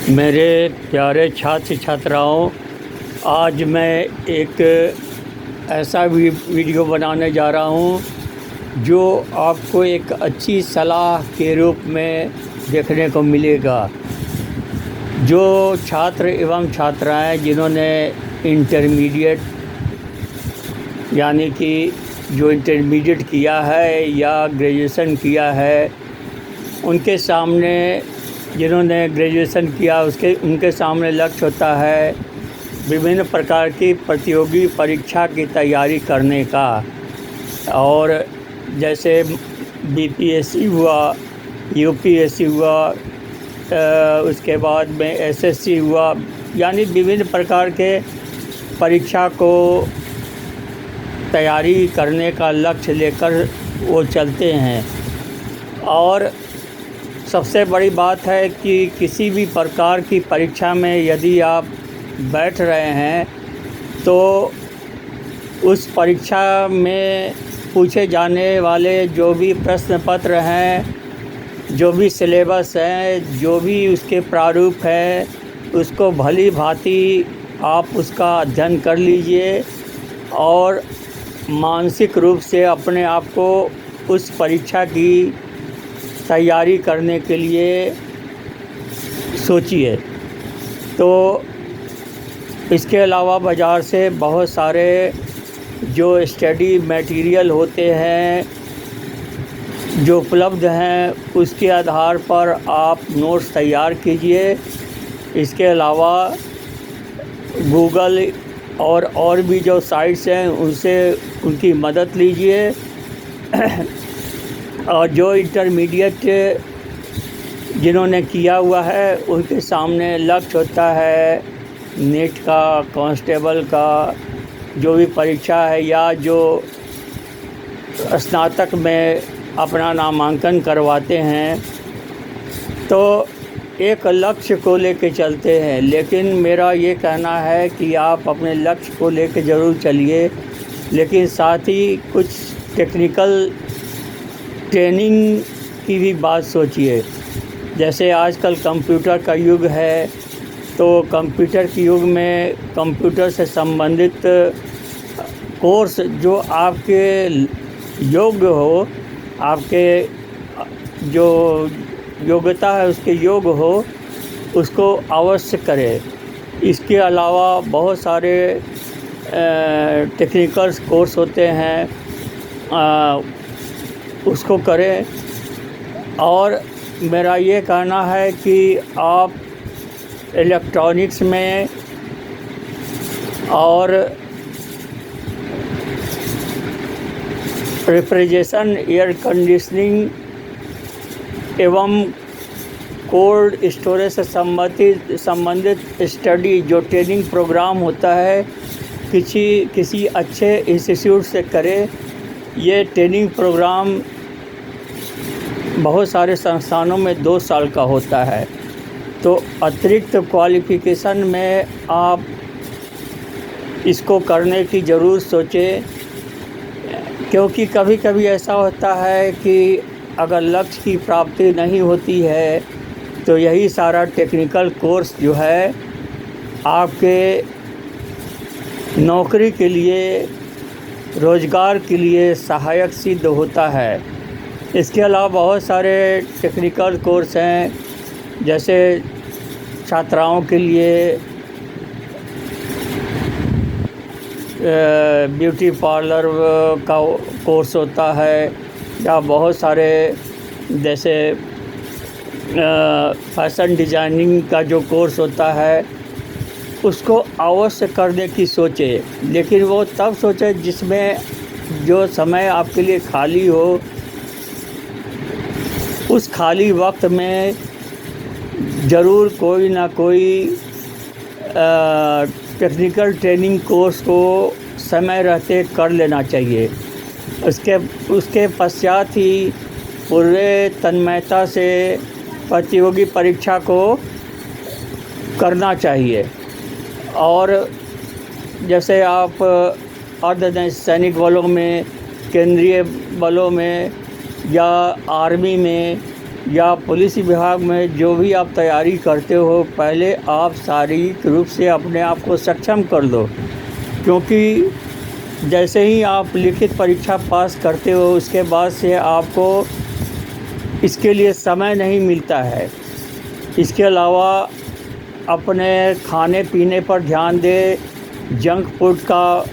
मेरे प्यारे छात्र छात्राओं, आज मैं एक ऐसा वीडियो बनाने जा रहा हूँ जो आपको एक अच्छी सलाह के रूप में देखने को मिलेगा। जो छात्र एवं छात्राएं जिन्होंने इंटरमीडिएट यानी कि जो इंटरमीडिएट किया है या ग्रेजुएशन किया है, उनके सामने जिन्होंने ग्रेजुएशन किया उनके सामने लक्ष्य होता है विभिन्न प्रकार की प्रतियोगी परीक्षा की तैयारी करने का। और जैसे बीपीएससी हुआ, यूपीएससी हुआ, उसके बाद में एसएससी हुआ, यानी विभिन्न प्रकार के परीक्षा को तैयारी करने का लक्ष्य लेकर वो चलते हैं। और सबसे बड़ी बात है कि किसी भी प्रकार की परीक्षा में यदि आप बैठ रहे हैं तो उस परीक्षा में पूछे जाने वाले जो भी प्रश्न पत्र हैं, जो भी सिलेबस है, जो भी उसके प्रारूप है, उसको भली भांति आप उसका अध्ययन कर लीजिए और मानसिक रूप से अपने आप को उस परीक्षा की तैयारी करने के लिए सोचिए। तो इसके अलावा बाज़ार से बहुत सारे जो स्टडी मटेरियल होते हैं जो उपलब्ध हैं, उसके आधार पर आप नोट्स तैयार कीजिए। इसके अलावा गूगल और भी जो साइट्स हैं उनसे उनकी मदद लीजिए। और जो इंटरमीडिएट जिन्होंने किया हुआ है उनके सामने लक्ष्य होता है नेट का, कांस्टेबल का, जो भी परीक्षा है या जो स्नातक में अपना नामांकन करवाते हैं, तो एक लक्ष्य को लेके चलते हैं। लेकिन मेरा ये कहना है कि आप अपने लक्ष्य को लेके ज़रूर चलिए, लेकिन साथ ही कुछ टेक्निकल ट्रेनिंग की भी बात सोचिए। जैसे आजकल कंप्यूटर का युग है, तो कंप्यूटर के युग में कंप्यूटर से संबंधित कोर्स जो आपके योग्य हो, आपके जो योग्यता है उसके योग्य हो, उसको अवश्य करें। इसके अलावा बहुत सारे टेक्निकल कोर्स होते हैं, उसको करें। और मेरा ये कहना है कि आप इलेक्ट्रॉनिक्स में और रेफ्रिजरेशन, एयर कंडीशनिंग एवं कोल्ड स्टोरेज से संबंधित स्टडी जो ट्रेनिंग प्रोग्राम होता है, किसी अच्छे इंस्टीट्यूट से करें। ये ट्रेनिंग प्रोग्राम बहुत सारे संस्थानों में 2 साल का होता है। तो अतिरिक्त क्वालिफ़िकेशन में आप इसको करने की ज़रूर सोचें, क्योंकि कभी कभी ऐसा होता है कि अगर लक्ष्य की प्राप्ति नहीं होती है तो यही सारा टेक्निकल कोर्स जो है आपके नौकरी के लिए, रोज़गार के लिए सहायक सिद्ध होता है। इसके अलावा बहुत सारे टेक्निकल कोर्स हैं, जैसे छात्राओं के लिए ब्यूटी पार्लर का कोर्स होता है, या बहुत सारे जैसे फैशन डिज़ाइनिंग का जो कोर्स होता है, उसको अवश्य करने की सोचें। लेकिन वो तब सोचें जिसमें जो समय आपके लिए खाली हो, उस खाली वक्त में ज़रूर कोई ना कोई टेक्निकल ट्रेनिंग कोर्स को समय रहते कर लेना चाहिए। उसके पश्चात ही पूरे तन्मयता से प्रतियोगी परीक्षा को करना चाहिए। और जैसे आप अर्धसैनिक बलों में, केंद्रीय बलों में या आर्मी में या पुलिस विभाग में जो भी आप तैयारी करते हो, पहले आप शारीरिक रूप से अपने आप को सक्षम कर लो, क्योंकि जैसे ही आप लिखित परीक्षा पास करते हो उसके बाद से आपको इसके लिए समय नहीं मिलता है। इसके अलावा अपने खाने पीने पर ध्यान दें, जंक फूड का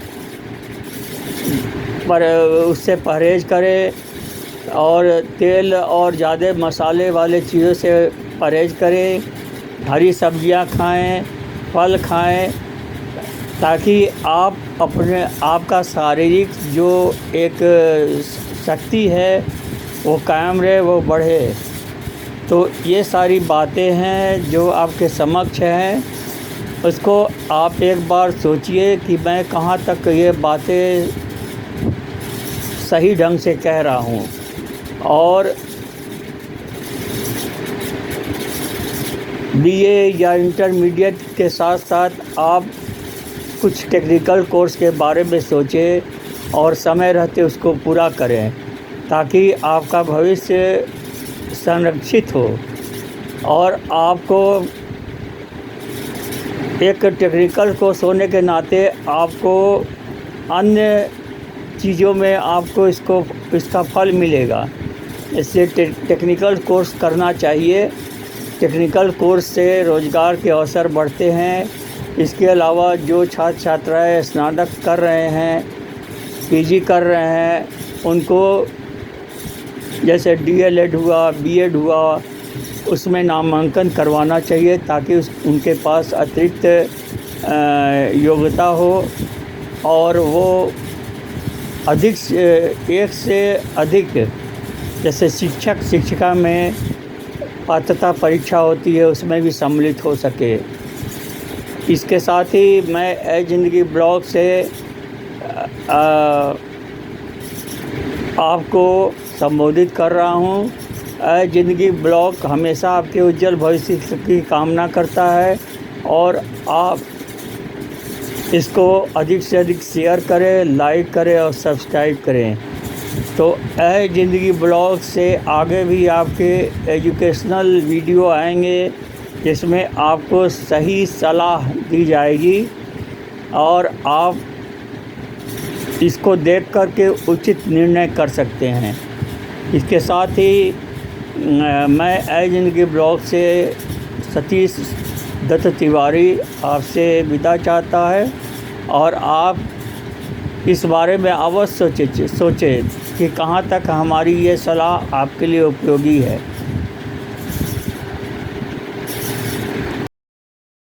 उससे परहेज़ करें और तेल और ज़्यादा मसाले वाले चीज़ों से परहेज़ करें। हरी सब्जियां खाएं, फल खाएं, ताकि आपका शारीरिक जो एक शक्ति है वो कायम रहे, वो बढ़े। तो ये सारी बातें हैं जो आपके समक्ष हैं, उसको आप एक बार सोचिए कि मैं कहाँ तक ये बातें सही ढंग से कह रहा हूँ। और बीए या इंटरमीडिएट के साथ साथ आप कुछ टेक्निकल कोर्स के बारे में सोचें और समय रहते उसको पूरा करें, ताकि आपका भविष्य संरक्षित हो। और आपको एक टेक्निकल कोर्स होने के नाते आपको अन्य चीज़ों में आपको इसका फल मिलेगा। इसलिए टेक्निकल कोर्स करना चाहिए। टेक्निकल कोर्स से रोज़गार के अवसर बढ़ते हैं। इसके अलावा जो छात्र छात्राएँ स्नातक कर रहे हैं, पीजी कर रहे हैं, उनको जैसे डीएलएड हुआ, बीएड हुआ, उसमें नामांकन करवाना चाहिए, ताकि उनके पास अतिरिक्त योग्यता हो और वो एक से अधिक, जैसे शिक्षक शिक्षिका में पात्रता परीक्षा होती है, उसमें भी सम्मिलित हो सके। इसके साथ ही मैं ए ज़िंदगी ब्लॉग से आपको संबोधित कर रहा हूँ। ए ज़िंदगी ब्लॉग हमेशा आपके उज्जवल भविष्य की कामना करता है और आप इसको अधिक से अधिक शेयर करें, लाइक करें और सब्सक्राइब करें। तो ए ज़िंदगी ब्लॉग से आगे भी आपके एजुकेशनल वीडियो आएंगे, जिसमें आपको सही सलाह दी जाएगी और आप इसको देख कर के उचित निर्णय कर सकते हैं। इसके साथ ही मैं ए ज़िंदगी ब्लॉग से सतीश दत्त तिवारी आपसे विदा चाहता है और आप इस बारे में अवश्य सोचें कि कहाँ तक हमारी ये सलाह आपके लिए उपयोगी है।